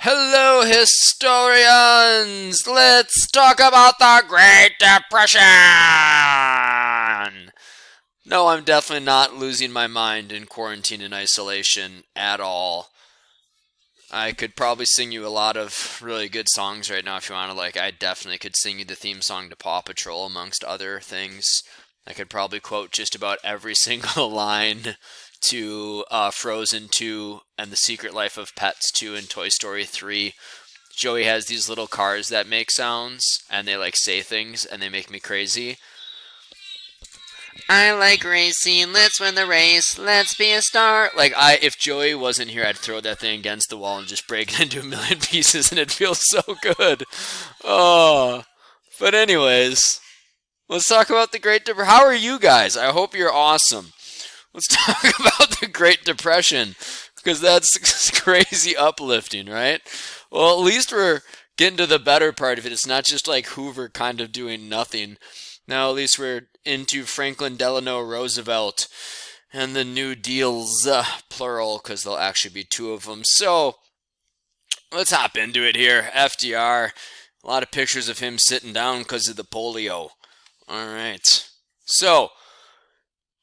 Hello, historians! Let's talk about the Great Depression! No, I'm definitely not losing my mind in quarantine and isolation at all. I could probably sing you a lot of really good songs right now if you want to. I definitely could sing you the theme song to Paw Patrol, amongst other things. I could probably quote just about every single line to Frozen 2 and The Secret Life of Pets 2 and Toy Story 3. Joey has these little cars that make sounds and they say things and they make me crazy. I like racing. Let's win the race. Let's be a star. If Joey wasn't here, I'd throw that thing against the wall and just break it into a million pieces, and it feels so good. Oh, but anyways, let's talk about the Great Depression. How are you guys? I hope you're awesome. Let's talk about the Great Depression because that's crazy uplifting, right? Well, at least we're getting to the better part of it. It's not just like Hoover kind of doing nothing. Now, at least we're into Franklin Delano Roosevelt and the New Deals, plural, because there'll actually be two of them. So, let's hop into it here. FDR, a lot of pictures of him sitting down because of the polio. All right. So,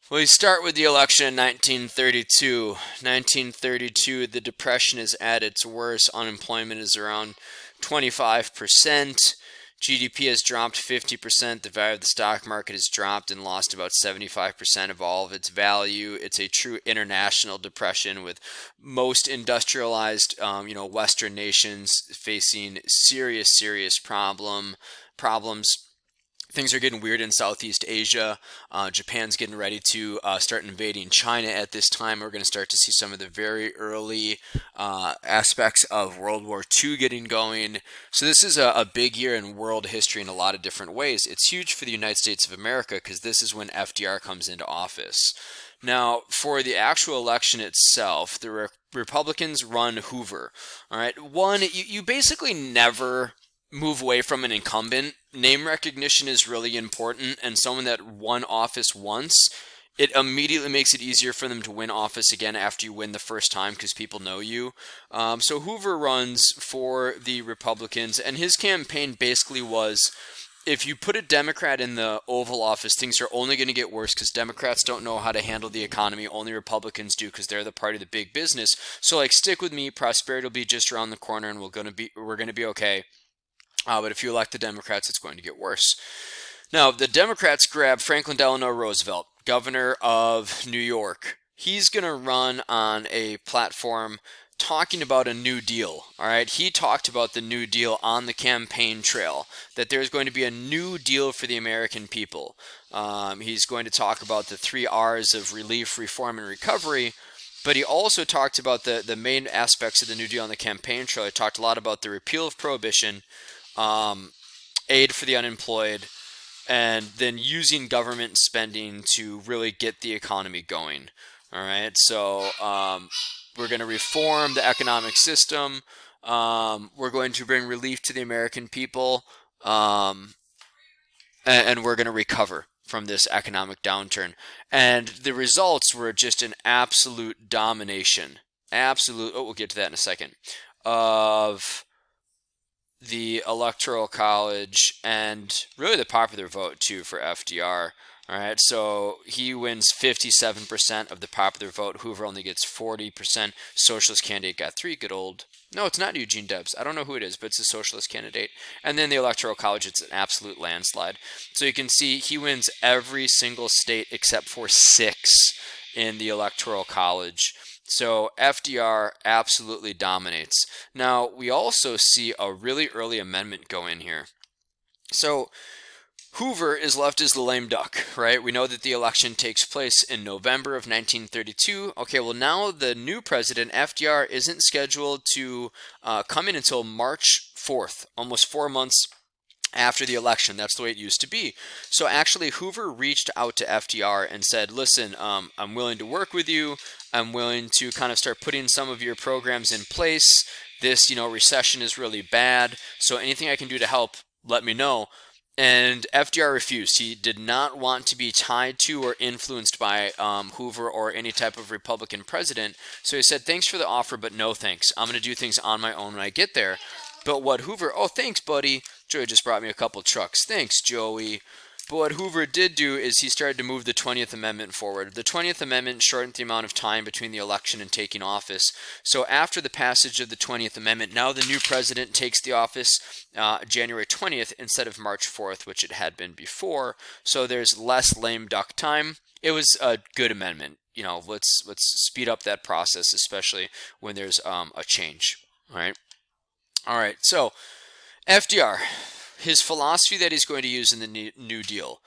we start with the election in 1932. 1932, the Depression is at its worst. Unemployment is around 25%. GDP has dropped 50%. The value of the stock market has dropped and lost about 75% of all of its value. It's a true international depression with most industrialized, Western nations facing serious problems. Things are getting weird in Southeast Asia. Japan's getting ready to start invading China at this time. We're going to start to see some of the very early aspects of World War II getting going. So this is a big year in world history in a lot of different ways. It's huge for the United States of America because this is when FDR comes into office. Now, for the actual election itself, the Republicans run Hoover. All right, you basically never move away from an incumbent. Name recognition is really important, and someone that won office once, it immediately makes it easier for them to win office again after you win the first time because people know you. So Hoover runs for the Republicans, and his campaign basically was, if you put a Democrat in the Oval Office, things are only going to get worse because Democrats don't know how to handle the economy. Only Republicans do because they're the party of the big business. So stick with me. Prosperity will be just around the corner, and we're going to be okay. But if you elect the Democrats, it's going to get worse. Now, the Democrats grab Franklin Delano Roosevelt, governor of New York. He's going to run on a platform talking about a New Deal. All right, he talked about the New Deal on the campaign trail, that there's going to be a new deal for the American people. He's going to talk about the 3 R's of relief, reform, and recovery. But he also talked about the main aspects of the New Deal on the campaign trail. He talked a lot about the repeal of prohibition, aid for the unemployed, and then using government spending to really get the economy going. All right, so we're going to reform the economic system. We're going to bring relief to the American people, and we're going to recover from this economic downturn. And the results were just an absolute domination. We'll get to that in a second. Of the Electoral College and really the popular vote too for FDR. All right, so he wins 57% of the popular vote. Hoover only gets 40%. Socialist candidate got 3. Good old. No, it's not Eugene Debs. I don't know who it is, but it's a socialist candidate. And then the Electoral College, it's an absolute landslide. So you can see he wins every single state except for 6 in the Electoral College. So FDR absolutely dominates. Now, we also see a really early amendment go in here. So Hoover is left as the lame duck, right? We know that the election takes place in November of 1932. Okay, well, now the new president, FDR, isn't scheduled to come in until March 4th, almost 4 months after the election. That's the way it used to be. So actually, Hoover reached out to FDR and said, listen, I'm willing to work with you. I'm willing to kind of start putting some of your programs in place. This, recession is really bad. So anything I can do to help, let me know. And FDR refused. He did not want to be tied to or influenced by Hoover or any type of Republican president. So he said, thanks for the offer, but no thanks. I'm going to do things on my own when I get there. But what Hoover, oh, thanks, buddy. Joey just brought me a couple trucks. Thanks, Joey. But what Hoover did do is he started to move the 20th Amendment forward. The 20th Amendment shortened the amount of time between the election and taking office. So after the passage of the 20th Amendment, now the new president takes the office January 20th instead of March 4th, which it had been before. So there's less lame duck time. It was a good amendment. Let's speed up that process, especially when there's a change. All right. So FDR, his philosophy that he's going to use in the New Deal.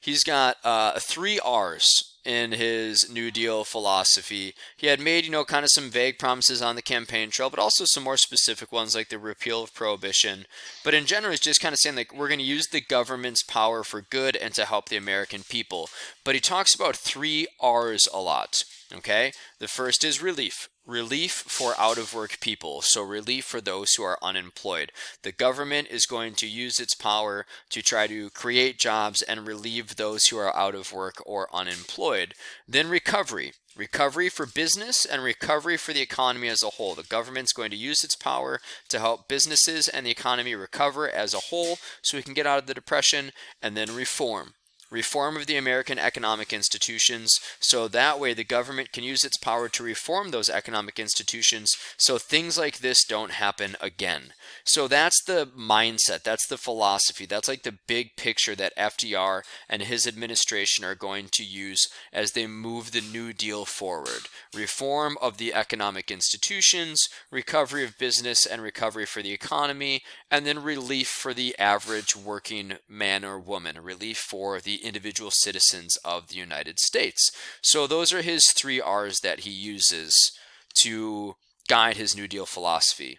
He's got 3 R's in his New Deal philosophy. He had made, kind of some vague promises on the campaign trail, but also some more specific ones like the repeal of prohibition. But in general, he's just kind of saying, like, we're going to use the government's power for good and to help the American people. But he talks about 3 R's a lot. Okay? The first is relief. Relief for out-of-work people, so relief for those who are unemployed. The government is going to use its power to try to create jobs and relieve those who are out of work or unemployed. Then recovery. Recovery for business and recovery for the economy as a whole. The government's going to use its power to help businesses and the economy recover as a whole so we can get out of the depression. And then reform. Reform of the American economic institutions, so that way the government can use its power to reform those economic institutions so things like this don't happen again. So that's the mindset, that's the philosophy, that's like the big picture that FDR and his administration are going to use as they move the New Deal forward. Reform of the economic institutions, recovery of business and recovery for the economy, and then relief for the average working man or woman, relief for the individual citizens of the United States. So those are his 3 R's that he uses to guide his New Deal philosophy.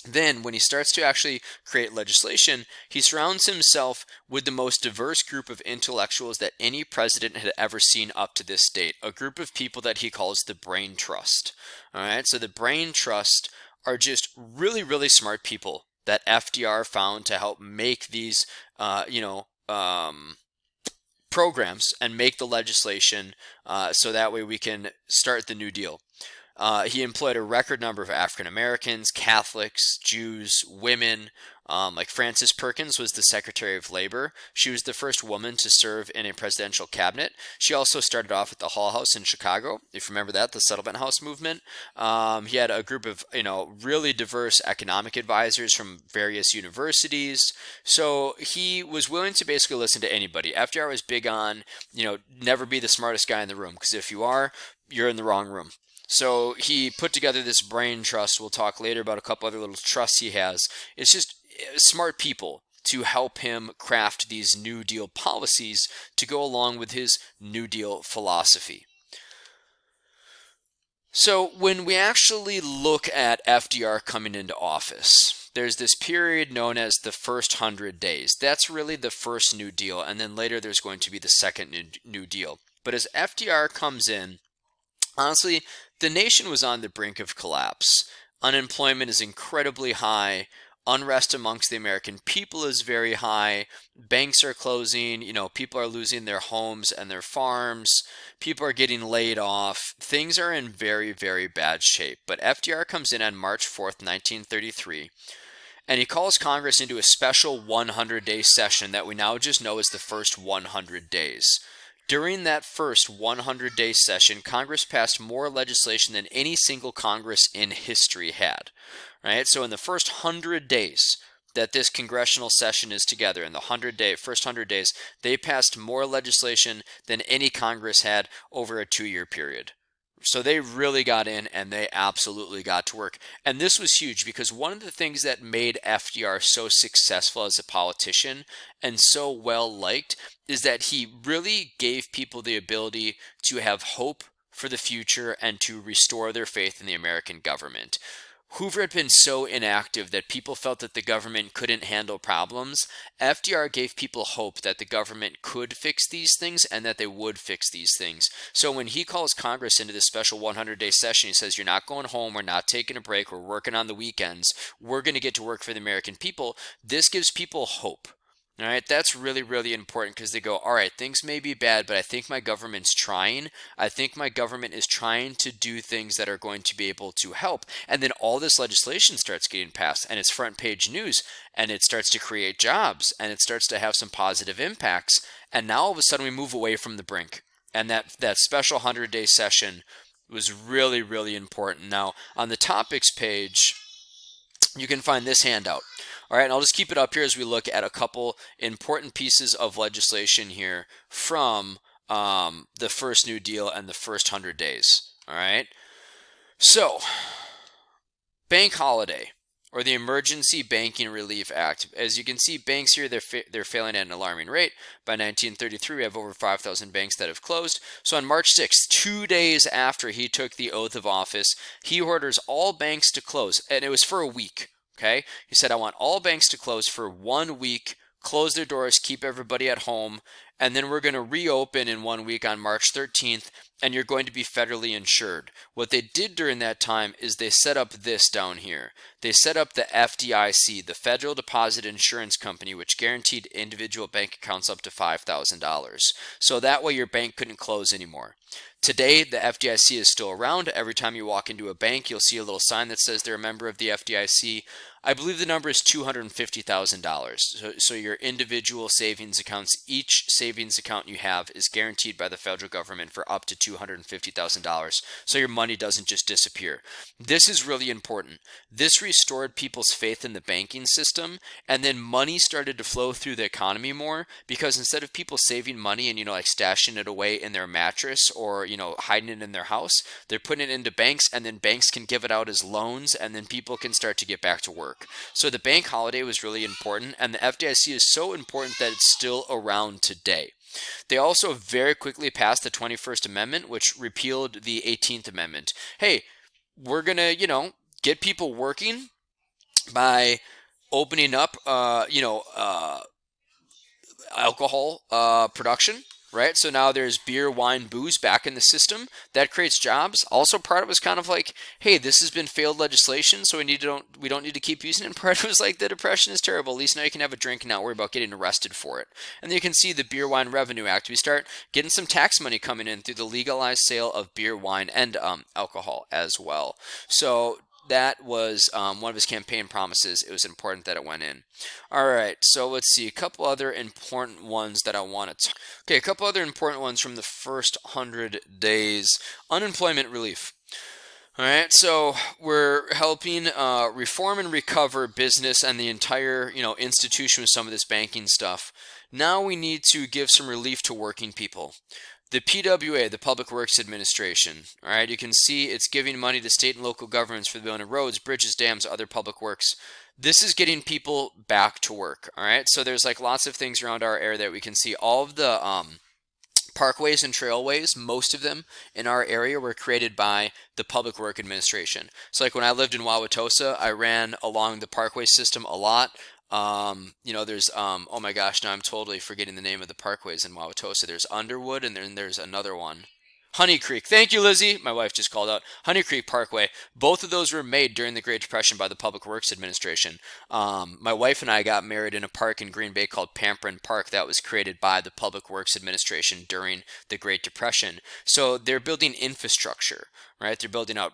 Then, when he starts to actually create legislation, he surrounds himself with the most diverse group of intellectuals that any president had ever seen up to this date, a group of people that he calls the Brain Trust. All right, so the Brain Trust are just really, really smart people that FDR found to help make these, programs and make the legislation so that way we can start the New Deal. He employed a record number of African Americans, Catholics, Jews, women. Like Frances Perkins was the Secretary of Labor. She was the first woman to serve in a presidential cabinet. She also started off at the Hull House in Chicago, if you remember that, the Settlement House movement. He had a group of, really diverse economic advisors from various universities. So he was willing to basically listen to anybody. FDR was big on, never be the smartest guy in the room, because if you are, you're in the wrong room. So he put together this brain trust. We'll talk later about a couple other little trusts he has. It's just smart people to help him craft these New Deal policies to go along with his New Deal philosophy. So when we actually look at FDR coming into office, there's this period known as the first 100 days. That's really the first New Deal, and then later there's going to be the second New Deal. But as FDR comes in, honestly, the nation was on the brink of collapse. Unemployment is incredibly high. Unrest amongst the American people is very high. Banks are closing. People are losing their homes and their farms. People are getting laid off. Things are in very, very bad shape. But FDR comes in on March 4th, 1933, and he calls Congress into a special 100-day session that we now just know as the first 100 days. During that first 100-day session, Congress passed more legislation than any single Congress in history had. Right? So in the first 100 days that this congressional session is together, in the first 100 days, they passed more legislation than any Congress had over a 2-year period. So they really got in and they absolutely got to work. And this was huge because one of the things that made FDR so successful as a politician and so well liked is that he really gave people the ability to have hope for the future and to restore their faith in the American government. Hoover had been so inactive that people felt that the government couldn't handle problems. FDR gave people hope that the government could fix these things and that they would fix these things. So when he calls Congress into this special 100-day session, he says, you're not going home, we're not taking a break, we're working on the weekends, we're going to get to work for the American people. This gives people hope. All right, that's really, really important because they go, all right, things may be bad, but I think my government's trying. I think my government is trying to do things that are going to be able to help. And then all this legislation starts getting passed and it's front page news and it starts to create jobs and it starts to have some positive impacts. And now all of a sudden we move away from the brink. And that special 100-day session was really, really important. Now, on the topics page, you can find this handout. All right, and I'll just keep it up here as we look at a couple important pieces of legislation here from the first New Deal and the first 100 days. All right, so bank holiday or the Emergency Banking Relief Act. As you can see, banks here, they're failing at an alarming rate. By 1933, we have over 5,000 banks that have closed. So on March 6th, 2 days after he took the oath of office, he orders all banks to close, and it was for a week. Okay, he said, I want all banks to close for 1 week, close their doors, keep everybody at home, and then we're going to reopen in 1 week on March 13th, and you're going to be federally insured. What they did during that time is they set up this down here. They set up the FDIC, the Federal Deposit Insurance Company, which guaranteed individual bank accounts up to $5,000. So that way your bank couldn't close anymore. Today, the FDIC is still around. Every time you walk into a bank, you'll see a little sign that says they're a member of the FDIC. I believe the number is $250,000. So your individual savings accounts, each savings account you have is guaranteed by the federal government for up to $250,000. So your money doesn't just disappear. This is really important. This restored people's faith in the banking system, and then money started to flow through the economy more because instead of people saving money and, like stashing it away in their mattress or, hiding it in their house, they're putting it into banks, and then banks can give it out as loans, and then people can start to get back to work. So the bank holiday was really important, and the FDIC is so important that it's still around today. They also very quickly passed the 21st Amendment, which repealed the 18th Amendment. Hey, we're going to, get people working by opening up, alcohol production. Right, so now there's beer, wine, booze back in the system. That creates jobs. Also, part of it was kind of like, hey, this has been failed legislation, so we don't need to keep using it. And part of it was like, the depression is terrible. At least now you can have a drink and not worry about getting arrested for it. And then you can see the Beer, Wine Revenue Act. We start getting some tax money coming in through the legalized sale of beer, wine, and alcohol as well. So that was one of his campaign promises. It was important that it went in. All right, so let's see. A couple other important ones that I want to Okay, a couple other important ones from the first 100 days. Unemployment relief. All right, so we're helping reform and recover business and the entire, institution with some of this banking stuff. Now we need to give some relief to working people. The PWA, the Public Works Administration, all right, you can see it's giving money to state and local governments for the building of roads, bridges, dams, other public works. This is getting people back to work, all right? So there's like lots of things around our area that we can see. All of the parkways and trailways, most of them in our area were created by the Public Work Administration. So like when I lived in Wauwatosa, I ran along the parkway system a lot. There's, oh my gosh, now I'm totally forgetting the name of the parkways in Wauwatosa. There's Underwood, and then there's another one. Honey Creek. Thank you, Lizzie. My wife just called out. Honey Creek Parkway. Both of those were made during the Great Depression by the Public Works Administration. My wife and I got married in a park in Green Bay called Pamperin Park that was created by the Public Works Administration during the Great Depression. So they're building infrastructure, right? They're building out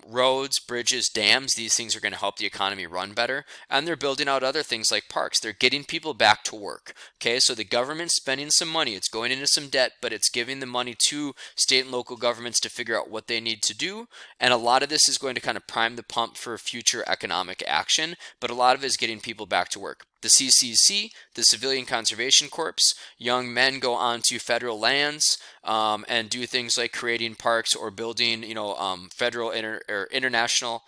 roads, bridges, dams. These things are going to help the economy run better. And they're building out other things like parks. They're getting people back to work. Okay, so the government's spending some money. It's going into some debt, but it's giving the money to state and local governments to figure out what they need to do. And a lot of this is going to kind of prime the pump for future economic action, but a lot of it is getting people back to work. The CCC, the Civilian Conservation Corps, young men go onto federal lands and do things like creating parks or building, federal or international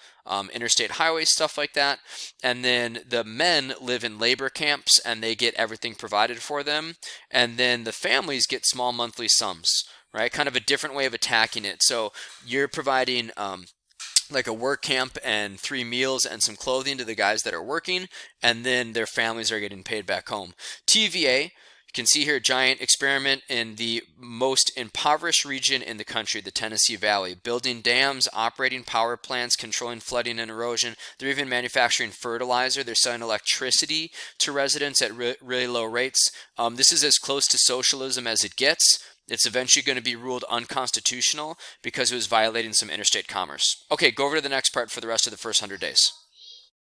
interstate highways, stuff like that. And then the men live in labor camps and they get everything provided for them. And then the families get small monthly sums, right? Kind of a different way of attacking it. So you're providing like a work camp and 3 meals and some clothing to the guys that are working, and then their families are getting paid back home. TVA, You can see here a giant experiment in the most impoverished region in the country, the Tennessee Valley, building dams, operating power plants, controlling flooding and erosion. They're even manufacturing fertilizer. They're selling electricity to residents at really low rates. This is as close to socialism as it gets. It's eventually going to be ruled unconstitutional because it was violating some interstate commerce. Okay, go over to the next part for the rest of the first 100 days.